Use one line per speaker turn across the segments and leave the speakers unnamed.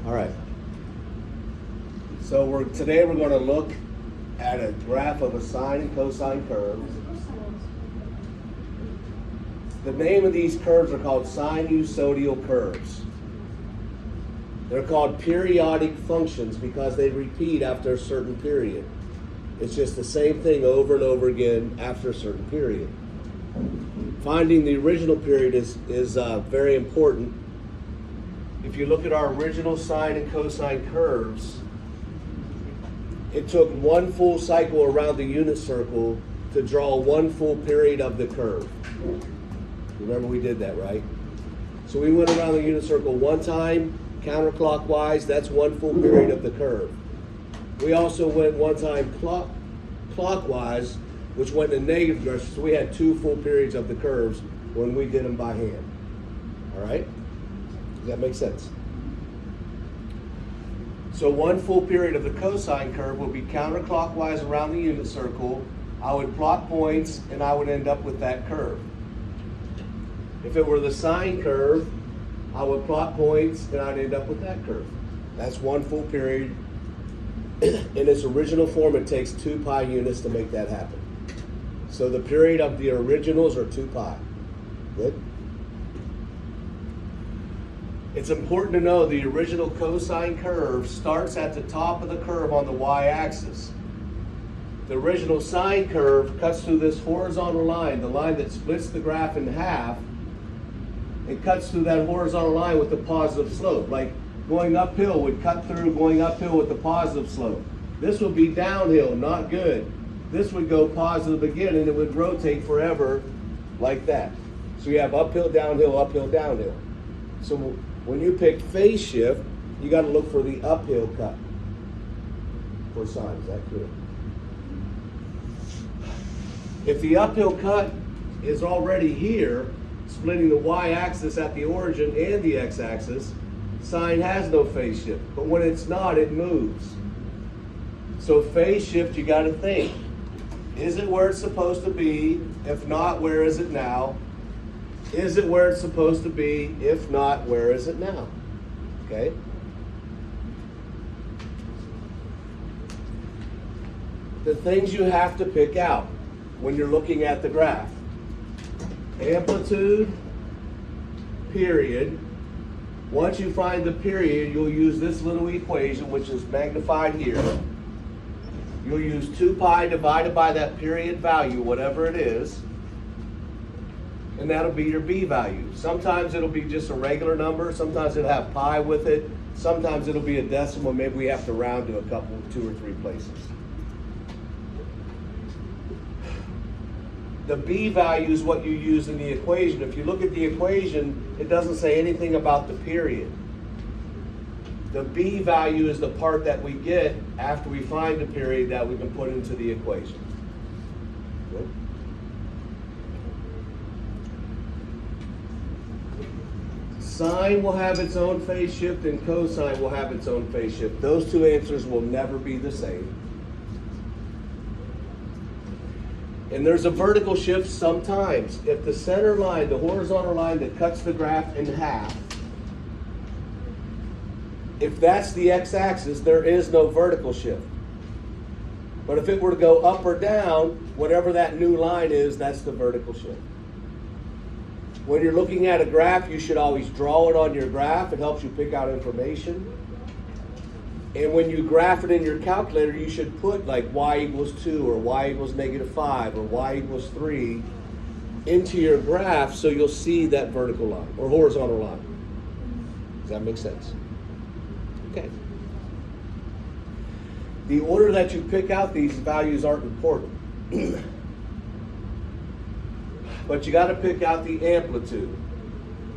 All right. So today we're going to look at a graph of a sine and cosine curve. The name of these curves are called sinusoidal curves. They're called periodic functions because they repeat after a certain period. It's just the same thing over and over again after a certain period. Finding the original period is very important. If you look at our original sine and cosine curves, it took one full cycle around the unit circle to draw one full period of the curve. Remember we did that, right? So we went around the unit circle one time, counterclockwise, that's one full period of the curve. We also went one time clockwise, which went in the negative direction, so we had two full periods of the curves when we did them by hand. All right? Does that make sense? So one full period of the cosine curve will be counterclockwise around the unit circle. I would plot points and I would end up with that curve. If it were the sine curve, I would plot points and I'd end up with that curve. That's one full period. In its original form, it takes 2 pi units to make that happen. So the period of the originals are 2 pi. Good? It's important to know the original cosine curve starts at the top of the curve on the y-axis. The original sine curve cuts through this horizontal line, the line that splits the graph in half. It cuts through that horizontal line with a positive slope. Like going uphill would cut through going uphill with a positive slope. This would be downhill, not good. This would go positive again and it would rotate forever like that. So you have uphill, downhill, uphill, downhill. So when you pick phase shift, you got to look for the uphill cut for sine. Is that clear? If the uphill cut is already here, splitting the y-axis at the origin and the x-axis, sine has no phase shift. But when it's not, it moves. So phase shift, you got to think. Is it where it's supposed to be? If not, where is it now? Is it where it's supposed to be? If not, where is it now? Okay? The things you have to pick out when you're looking at the graph. Amplitude, period. Once you find the period, you'll use this little equation, which is magnified here. You'll use 2 pi divided by that period value, whatever it is. And that'll be your B value. Sometimes it'll be just a regular number. Sometimes it'll have pi with it. Sometimes it'll be a decimal. Maybe we have to round to a couple, 2 or 3 places. The B value is what you use in the equation. If you look at the equation, it doesn't say anything about the period. The B value is the part that we get after we find the period that we can put into the equation. Good. Sine will have its own phase shift and cosine will have its own phase shift. Those two answers will never be the same. And there's a vertical shift sometimes. If the center line, the horizontal line that cuts the graph in half, if that's the x-axis, there is no vertical shift. But if it were to go up or down, whatever that new line is, that's the vertical shift. When you're looking at a graph, you should always draw it on your graph. It helps you pick out information. And when you graph it in your calculator, you should put like y equals 2 or y equals -5 or y equals 3 into your graph so you'll see that vertical line or horizontal line. Does that make sense? Okay. The order that you pick out these values aren't important. But you got to pick out the amplitude.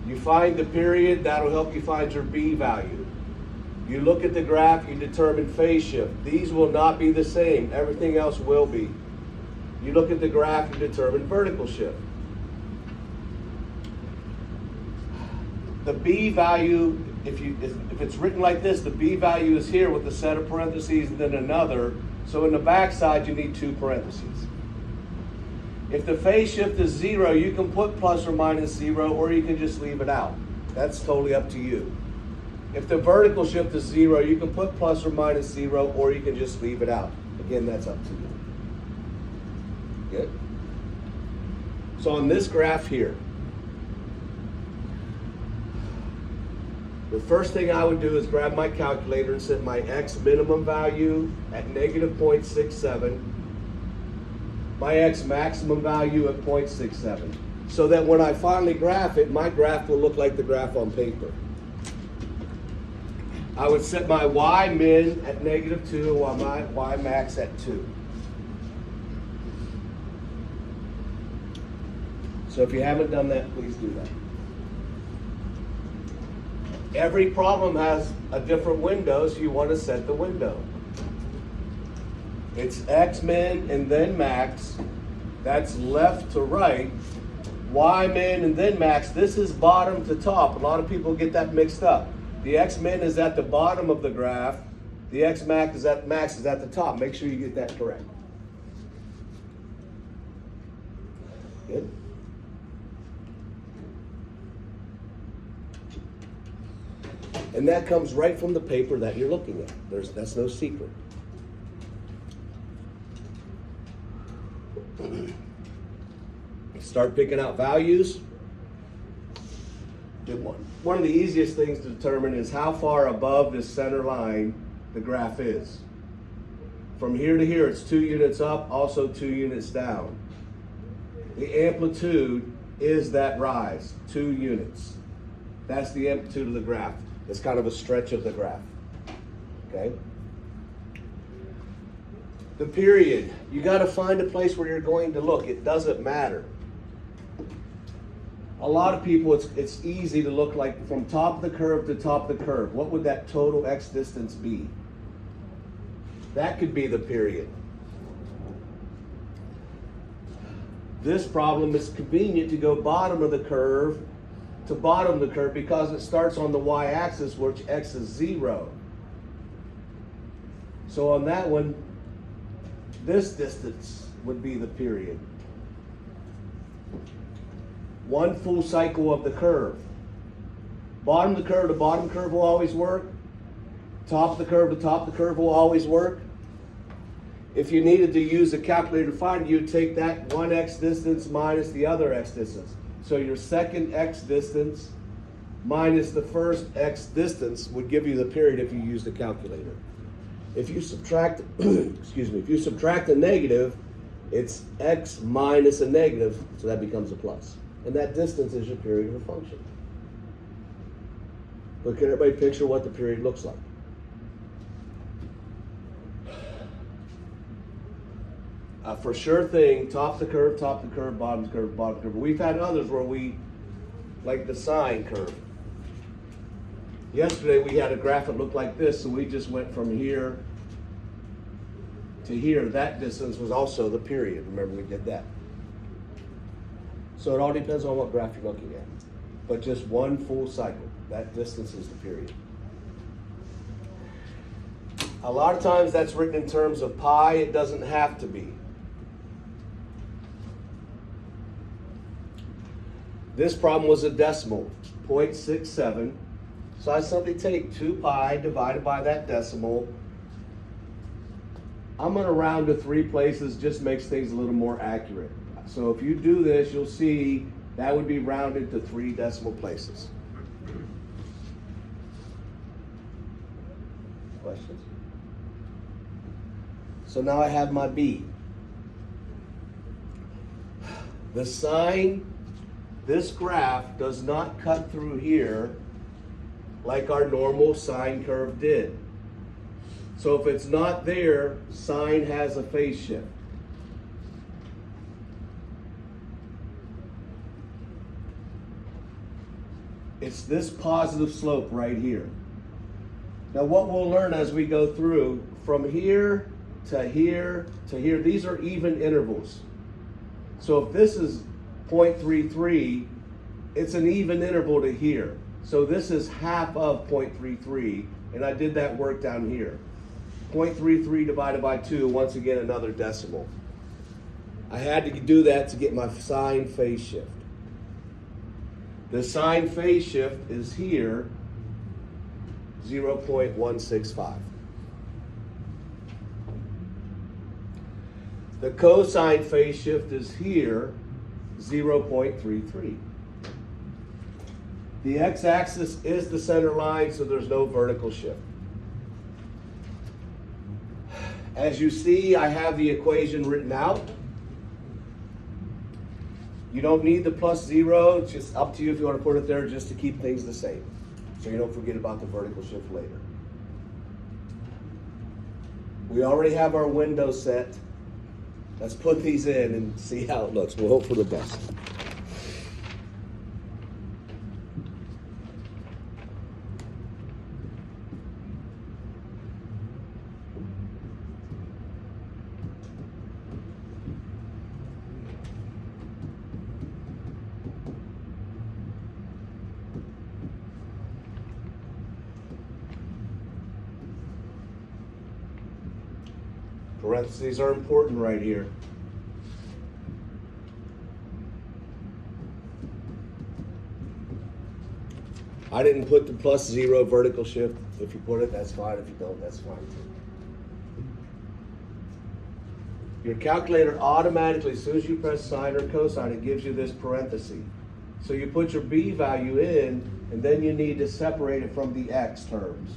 You find the period, that'll help you find your B value. You look at the graph, you determine phase shift. These will not be the same. Everything else will be. You look at the graph, you determine vertical shift. The B value, if it's written like this, the B value is here with a set of parentheses and then another. So in the back side, you need 2 parentheses. If the phase shift is 0, you can put plus or minus 0, or you can just leave it out. That's totally up to you. If the vertical shift is 0, you can put plus or minus 0, or you can just leave it out. Again, that's up to you. Good? So on this graph here, the first thing I would do is grab my calculator and set my x minimum value at negative 0.67, my x maximum value at 0.67, so that when I finally graph it, my graph will look like the graph on paper. I would set my y min at negative 2 while my y max at 2. So if you haven't done that, please do that. Every problem has a different window, so you want to set the window. It's x min and then max. That's left to right. Y min and then max. This is bottom to top. A lot of people get that mixed up. The x min is at the bottom of the graph. The x max is at the top. Make sure you get that correct. Good. And that comes right from the paper that you're looking at. That's no secret. Start picking out values. One of the easiest things to determine is how far above this center line the graph is. From here to here, it's 2 units up, also 2 units down. The amplitude is that rise, 2 units. That's the amplitude of the graph. It's kind of a stretch of the graph, okay? The period, you got to find a place where you're going to look. It doesn't matter. A lot of people, it's easy to look like from top of the curve to top of the curve. What would that total x distance be? That could be the period. This problem is convenient to go bottom of the curve to bottom of the curve because it starts on the y-axis, which x is 0. So on that one, this distance would be the period. 1 full cycle of the curve. Bottom of the curve to bottom curve will always work. Top of the curve to top of the curve will always work. If you needed to use a calculator to find it, you'd take that one x distance minus the other x distance. So your second x distance minus the first x distance would give you the period if you use the calculator. If you subtract, if you subtract a negative, it's x minus a negative, so that becomes a plus. And that distance is your period of a function. But can everybody picture what the period looks like? For sure thing, top the curve, bottom curve, bottom curve. We've had others where like the sine curve. Yesterday we had a graph that looked like this, so we just went from here to here. That distance was also the period. Remember, we did that. So it all depends on what graph you're looking at. But just one full cycle, that distance is the period. A lot of times that's written in terms of pi. It doesn't have to be. This problem was a decimal, 0.67. So I simply take 2 pi divided by that decimal. I'm going to round to 3 places, just makes things a little more accurate. So if you do this, you'll see that would be rounded to 3 decimal places. Questions? So now I have my b. The sine, this graph does not cut through here like our normal sine curve did. So if it's not there, sine has a phase shift. It's this positive slope right here. Now what we'll learn as we go through, from here to here to here, these are even intervals. So if this is 0.33, it's an even interval to here. So this is half of 0.33, and I did that work down here. 0.33 divided by 2, once again another decimal. I had to do that to get my sine phase shift. The sine phase shift is here, 0.165. The cosine phase shift is here, 0.33. The x-axis is the center line, so there's no vertical shift. As you see, I have the equation written out. You don't need the plus 0. It's just up to you if you want to put it there just to keep things the same, so you don't forget about the vertical shift later. We already have our window set. Let's put these in and see how it looks. We'll hope for the best. Parentheses are important right here. I didn't put the plus 0 vertical shift. If you put it, that's fine. If you don't, that's fine too. Your calculator automatically, as soon as you press sine or cosine, it gives you this parenthesis. So you put your b value in, and then you need to separate it from the x terms.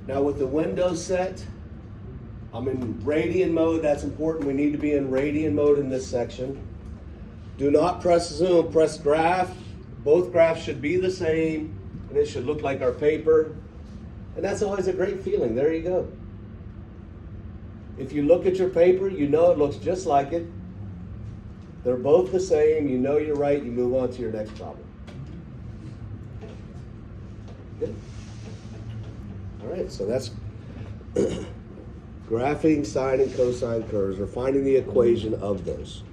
Now with the window set, I'm in radian mode. That's important. We need to be in radian mode in this section. Do not press zoom, press graph. Both graphs should be the same, and it should look like our paper. And that's always a great feeling. There you go. If you look at your paper, you know it looks just like it. They're both the same. You know you're right. You move on to your next problem. Good. All right, so that's graphing sine and cosine curves, or finding the equation of those.